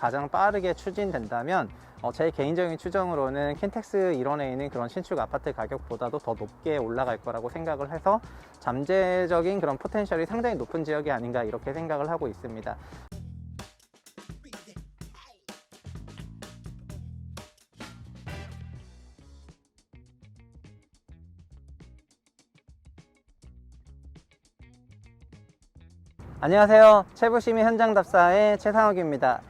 가장 빠르게 추진된다면 제 개인적인 추정으로는 킨텍스 일원에 있는 그런 신축 아파트 가격보다도 더 높게 올라갈 거라고 생각을 해서 잠재적인 그런 포텐셜이 상당히 높은 지역이 아닌가 이렇게 생각을 하고 있습니다. 안녕하세요. 채부시민 현장답사의 최상욱입니다.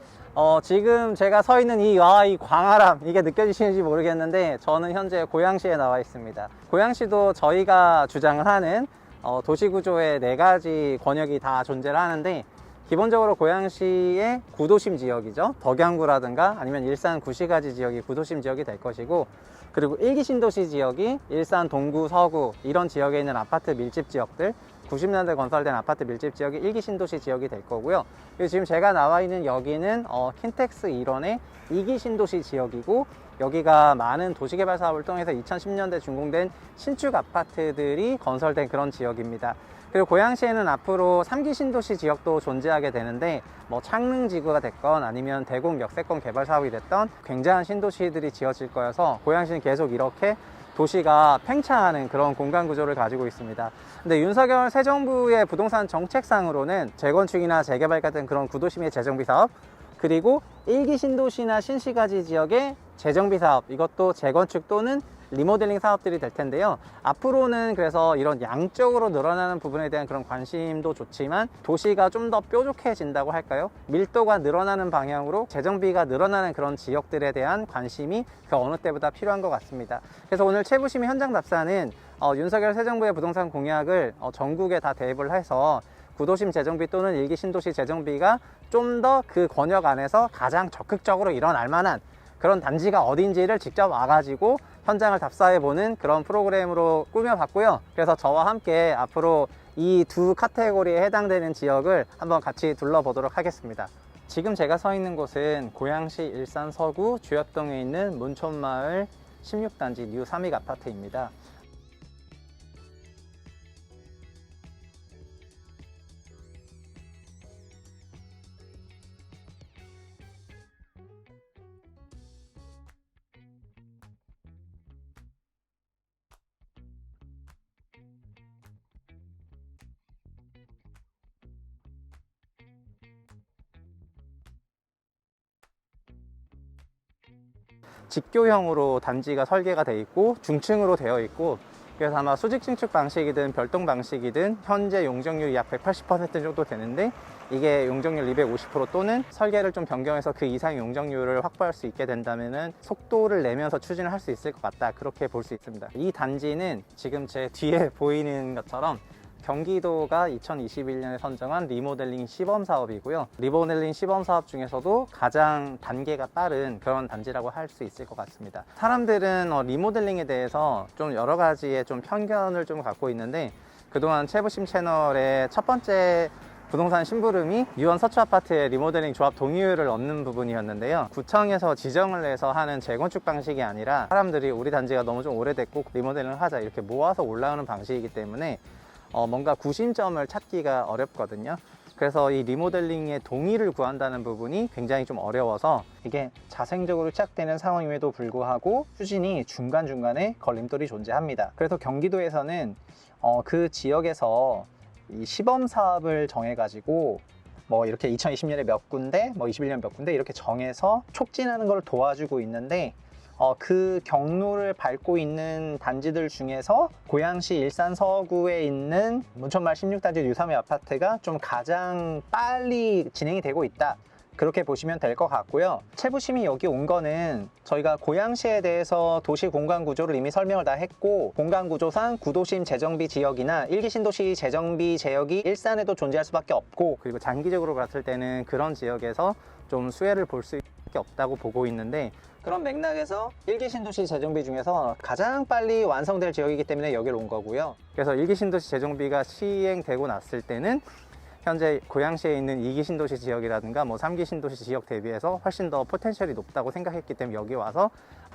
지금 제가 서 있는 이 광활함, 이게 느껴지시는지 모르겠는데 저는 현재 고양시에 나와 있습니다. 고양시도 저희가 주장을 하는 도시구조의 4가지 권역이 다 존재를 하는데, 기본적으로 고양시의 구도심 지역이죠. 덕양구라든가 아니면 일산 구시가지 지역이 구도심 지역이 될 것이고, 그리고 1기 신도시 지역이 일산 동구, 서구 이런 지역에 있는 아파트 밀집 지역들, 90년대 건설된 아파트 밀집 지역이 1기 신도시 지역이 될 거고요. 그리고 지금 제가 나와 있는 여기는 킨텍스 일원의 2기 신도시 지역이고, 여기가 많은 도시개발 사업을 통해서 2010년대 준공된 신축 아파트들이 건설된 그런 지역입니다. 그리고 고양시에는 앞으로 3기 신도시 지역도 존재하게 되는데, 창릉지구가 됐건 아니면 대공 역세권 개발 사업이 됐던 굉장한 신도시들이 지어질 거여서 고양시는 계속 이렇게 도시가 팽창하는 그런 공간 구조를 가지고 있습니다. 근데 윤석열 새 정부의 부동산 정책상으로는 재건축이나 재개발 같은 그런 구도심의 재정비 사업, 그리고 1기 신도시나 신시가지 지역의 재정비 사업, 이것도 재건축 또는 리모델링 사업들이 될 텐데요. 앞으로는 그래서 이런 양적으로 늘어나는 부분에 대한 그런 관심도 좋지만, 도시가 좀 더 뾰족해진다고 할까요? 밀도가 늘어나는 방향으로 재정비가 늘어나는 그런 지역들에 대한 관심이 그 어느 때보다 필요한 것 같습니다. 그래서 오늘 채부시민 현장 답사는 윤석열 새 정부의 부동산 공약을 전국에 다 대입을 해서 구도심 재정비 또는 1기 신도시 재정비가 좀 더 그 권역 안에서 가장 적극적으로 일어날 만한 그런 단지가 어딘지를 직접 와가지고 현장을 답사해보는 그런 프로그램으로 꾸며봤고요. 그래서 저와 함께 앞으로 이 두 카테고리에 해당되는 지역을 한번 같이 둘러보도록 하겠습니다. 지금 제가 서 있는 곳은 고양시 일산 서구 주엽동에 있는 문촌마을 16단지 뉴 삼익 아파트입니다. 직교형으로 단지가 설계가 되어 있고 중층으로 되어 있고, 그래서 아마 수직 신축 방식이든 별동 방식이든 현재 용적률이 약 180% 정도 되는데, 이게 용적률 250% 또는 설계를 좀 변경해서 그 이상의 용적률을 확보할 수 있게 된다면은 속도를 내면서 추진을 할 수 있을 것 같다, 그렇게 볼 수 있습니다. 이 단지는 지금 제 뒤에 보이는 것처럼 경기도가 2021년에 선정한 리모델링 시범 사업이고요. 리모델링 시범 사업 중에서도 가장 단계가 빠른 그런 단지라고 할 수 있을 것 같습니다. 사람들은 리모델링에 대해서 좀 여러 가지의 좀 편견을 좀 갖고 있는데, 그동안 채부심 채널의 첫 번째 부동산 심부름이 유원 서초아파트의 리모델링 조합 동의율을 얻는 부분이었는데요. 구청에서 지정을 해서 하는 재건축 방식이 아니라 사람들이 우리 단지가 너무 좀 오래됐고 리모델링을 하자 이렇게 모아서 올라오는 방식이기 때문에 뭔가 구심점을 찾기가 어렵거든요. 그래서 이 리모델링의 동의를 구한다는 부분이 굉장히 좀 어려워서 이게 자생적으로 시작되는 상황임에도 불구하고 추진이 중간중간에 걸림돌이 존재합니다. 그래서 경기도에서는 그 지역에서 이 시범 사업을 정해가지고 이렇게 2020년에 몇 군데, 21년 몇 군데 이렇게 정해서 촉진하는 걸 도와주고 있는데, 그 경로를 밟고 있는 단지들 중에서 고양시 일산 서구에 있는 문촌마을 16단지 뉴3의 아파트가 좀 가장 빨리 진행이 되고 있다, 그렇게 보시면 될 것 같고요. 채부심이 여기 온 거는 저희가 고양시에 대해서 도시 공간 구조를 이미 설명을 다 했고, 공간 구조상 구도심 재정비 지역이나 1기 신도시 재정비 지역이 일산에도 존재할 수밖에 없고, 그리고 장기적으로 봤을 때는 그런 지역에서 좀 수혜를 볼 수밖에 없다고 보고 있는데, 그런 맥락에서 1기 신도시 재정비 중에서 가장 빨리 완성될 지역이기 때문에 여기를 온 거고요. 그래서 1기 신도시 재정비가 시행되고 났을 때는 현재 고양시에 있는 2기 신도시 지역이라든가 3기 신도시 지역 대비해서 훨씬 더 포텐셜이 높다고 생각했기 때문에 여기 와서,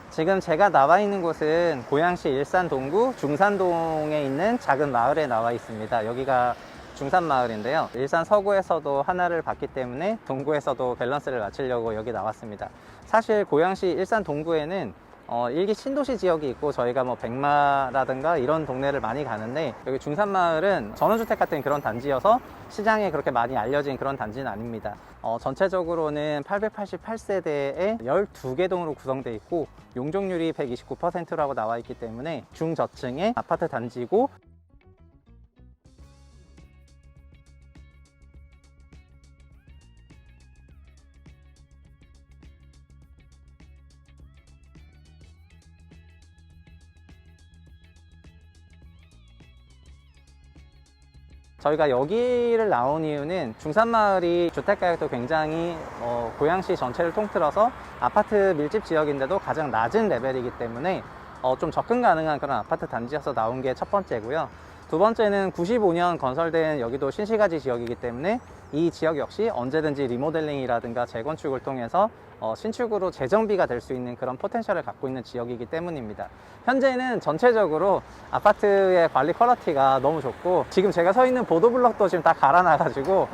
지금 제가 나와 있는 곳은 고양시 일산 동구 중산동에 있는 작은 마을에 나와 있습니다. 여기가 중산마을인데요. 일산 서구에서도 하나를 받기 때문에 동구에서도 밸런스를 맞추려고 여기 나왔습니다. 사실 고양시 일산 동구에는 일기 신도시 지역이 있고 저희가 뭐 백마라든가 이런 동네를 많이 가는데, 여기 중산마을은 전원주택 같은 그런 단지여서 시장에 그렇게 많이 알려진 그런 단지는 아닙니다. 전체적으로는 888세대에 12개 동으로 구성되어 있고 용적률이 129%라고 나와 있기 때문에 중저층의 아파트 단지고, 저희가 여기를 나온 이유는 중산마을이 주택가격도 굉장히 고양시 전체를 통틀어서 아파트 밀집 지역인데도 가장 낮은 레벨이기 때문에 좀 접근 가능한 그런 아파트 단지여서 나온 게 첫 번째고요. 두 번째는 95년 건설된 여기도 신시가지 지역이기 때문에 이 지역 역시 언제든지 리모델링이라든가 재건축을 통해서 신축으로 재정비가 될 수 있는 그런 포텐셜을 갖고 있는 지역이기 때문입니다. 현재는 전체적으로 아파트의 관리 퀄리티가 너무 좋고, 지금 제가 서 있는 보도블럭도 지금 다 갈아놔가지고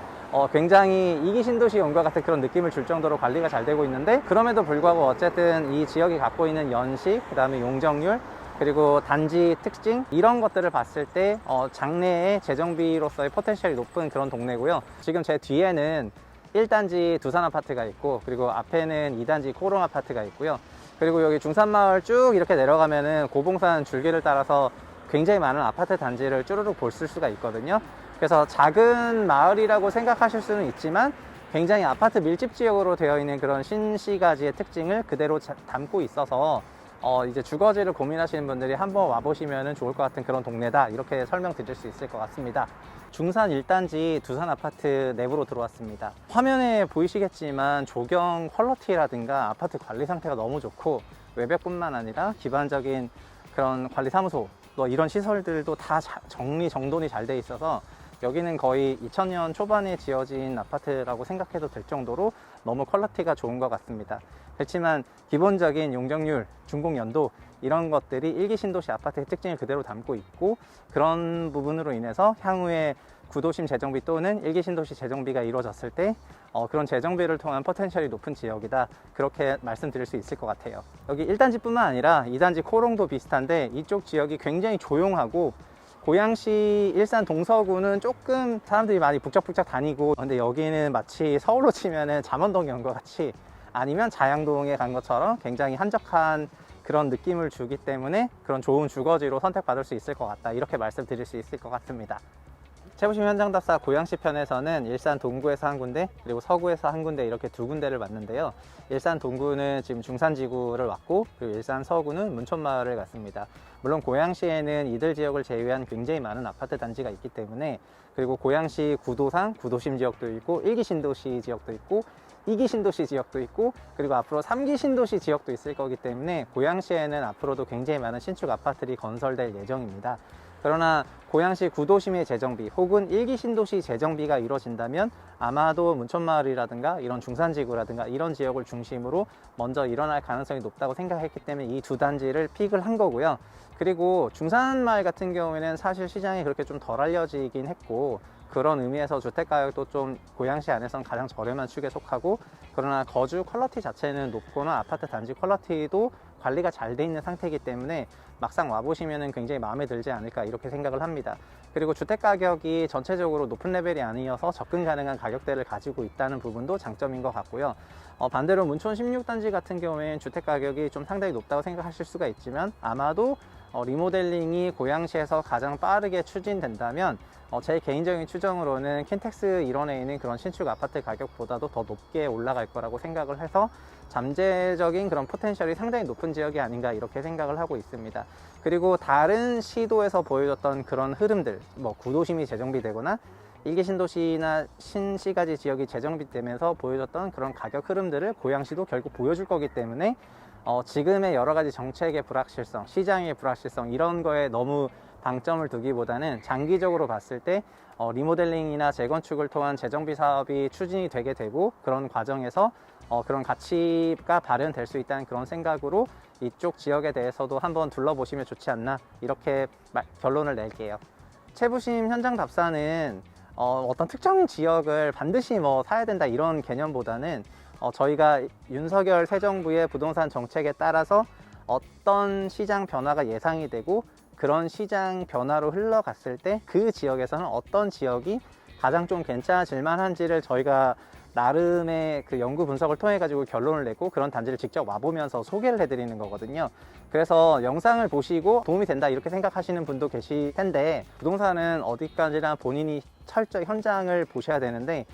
굉장히 이기 신도시에 온 것 같은 그런 느낌을 줄 정도로 관리가 잘 되고 있는데, 그럼에도 불구하고 어쨌든 이 지역이 갖고 있는 연식, 그 다음에 용적률, 그리고 단지 특징, 이런 것들을 봤을 때 장래의 재정비로서의 포텐셜이 높은 그런 동네고요. 지금 제 뒤에는 1단지 두산 아파트가 있고, 그리고 앞에는 2단지 코롱 아파트가 있고요. 그리고 여기 중산마을 쭉 이렇게 내려가면은 고봉산 줄기를 따라서 굉장히 많은 아파트 단지를 쭈루룩 볼 수가 있거든요. 그래서 작은 마을이라고 생각하실 수는 있지만 굉장히 아파트 밀집 지역으로 되어 있는 그런 신시가지의 특징을 그대로 담고 있어서 이제 주거지를 고민하시는 분들이 한번 와보시면 좋을 것 같은 그런 동네다, 이렇게 설명드릴 수 있을 것 같습니다. 중산 1단지 두산 아파트 내부로 들어왔습니다. 화면에 보이시겠지만 조경 퀄리티라든가 아파트 관리 상태가 너무 좋고, 외벽뿐만 아니라 기반적인 그런 관리사무소, 또 이런 시설들도 다 정돈이 잘 돼 있어서 여기는 거의 2000년 초반에 지어진 아파트라고 생각해도 될 정도로 너무 퀄리티가 좋은 것 같습니다. 그렇지만 기본적인 용적률, 준공연도, 이런 것들이 일기 신도시 아파트의 특징을 그대로 담고 있고, 그런 부분으로 인해서 향후에 구도심 재정비 또는 일기 신도시 재정비가 이루어졌을 때 그런 재정비를 통한 포텐셜이 높은 지역이다, 그렇게 말씀드릴 수 있을 것 같아요. 여기 1단지뿐만 아니라 2단지 코롱도 비슷한데, 이쪽 지역이 굉장히 조용하고, 고양시 일산 동서구는 조금 사람들이 많이 북적북적 다니고, 근데 여기는 마치 서울로 치면은 잠원동에 온 것 같이, 아니면 자양동에 간 것처럼 굉장히 한적한 그런 느낌을 주기 때문에 그런 좋은 주거지로 선택받을 수 있을 것 같다, 이렇게 말씀드릴 수 있을 것 같습니다. 채부심 현장답사 고양시 편에서는 일산 동구에서 한 군데, 그리고 서구에서 한 군데, 이렇게 두 군데를 왔는데요. 일산 동구는 지금 중산지구를 왔고, 그리고 일산 서구는 문촌마을을 갔습니다. 물론 고양시에는 이들 지역을 제외한 굉장히 많은 아파트 단지가 있기 때문에, 그리고 고양시 구도상 구도심 지역도 있고, 1기 신도시 지역도 있고, 2기 신도시 지역도 있고, 그리고 앞으로 3기 신도시 지역도 있을 거기 때문에 고양시에는 앞으로도 굉장히 많은 신축 아파트들이 건설될 예정입니다. 그러나 고양시 구도심의 재정비 혹은 1기 신도시 재정비가 이루어진다면 아마도 문촌마을이라든가 이런 중산지구라든가 이런 지역을 중심으로 먼저 일어날 가능성이 높다고 생각했기 때문에 이 두 단지를 픽을 한 거고요. 그리고 중산마을 같은 경우에는 사실 시장이 그렇게 좀 덜 알려지긴 했고, 그런 의미에서 주택가격도 좀 고양시 안에서는 가장 저렴한 축에 속하고, 그러나 거주 퀄리티 자체는 높거나 아파트 단지 퀄리티도 관리가 잘 돼 있는 상태이기 때문에 막상 와보시면 굉장히 마음에 들지 않을까, 이렇게 생각을 합니다. 그리고 주택가격이 전체적으로 높은 레벨이 아니어서 접근 가능한 가격대를 가지고 있다는 부분도 장점인 것 같고요. 반대로 문촌 16단지 같은 경우에는 주택가격이 좀 상당히 높다고 생각하실 수가 있지만, 아마도 리모델링이 고양시에서 가장 빠르게 추진된다면 제 개인적인 추정으로는 킨텍스 일원에 있는 그런 신축 아파트 가격보다도 더 높게 올라갈 거라고 생각을 해서 잠재적인 그런 포텐셜이 상당히 높은 지역이 아닌가, 이렇게 생각을 하고 있습니다. 그리고 다른 시도에서 보여줬던 그런 흐름들, 뭐 구도심이 재정비되거나 1기 신도시나 신시가지 지역이 재정비되면서 보여줬던 그런 가격 흐름들을 고양시도 결국 보여줄 거기 때문에 지금의 여러 가지 정책의 불확실성, 시장의 불확실성, 이런 거에 너무 방점을 두기보다는 장기적으로 봤을 때 리모델링이나 재건축을 통한 재정비 사업이 추진이 되게 되고, 그런 과정에서 그런 가치가 발현될 수 있다는 그런 생각으로 이쪽 지역에 대해서도 한번 둘러보시면 좋지 않나, 이렇게 결론을 낼게요. 채부심 현장 답사는 어떤 특정 지역을 반드시 뭐 사야 된다 이런 개념보다는 저희가 윤석열 새 정부의 부동산 정책에 따라서 어떤 시장 변화가 예상이 되고 그런 시장 변화로 흘러갔을 때 그 지역에서는 어떤 지역이 가장 좀 괜찮아질 만한지를 저희가 나름의 그 연구 분석을 통해 가지고 결론을 내고 그런 단지를 직접 와보면서 소개를 해드리는 거거든요. 그래서 영상을 보시고 도움이 된다 이렇게 생각하시는 분도 계실 텐데, 부동산은 어디까지나 본인이 철저히 현장을 보셔야 되는데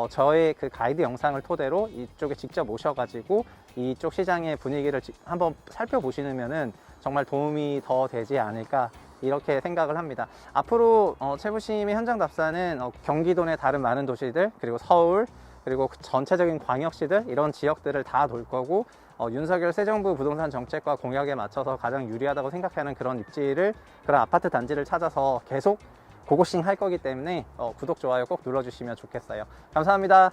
저의 그 가이드 영상을 토대로 이쪽에 직접 오셔가지고 이쪽 시장의 분위기를 한번 살펴보시면은 정말 도움이 더 되지 않을까 이렇게 생각을 합니다. 앞으로 최부심의 현장 답사는 경기도 내 다른 많은 도시들, 그리고 서울, 그리고 전체적인 광역시들 이런 지역들을 다 돌 거고, 윤석열 새 정부 부동산 정책과 공약에 맞춰서 가장 유리하다고 생각하는 그런 입지를, 그런 아파트 단지를 찾아서 계속 고고싱 할 거기 때문에 구독, 좋아요 꼭 눌러주시면 좋겠어요. 감사합니다.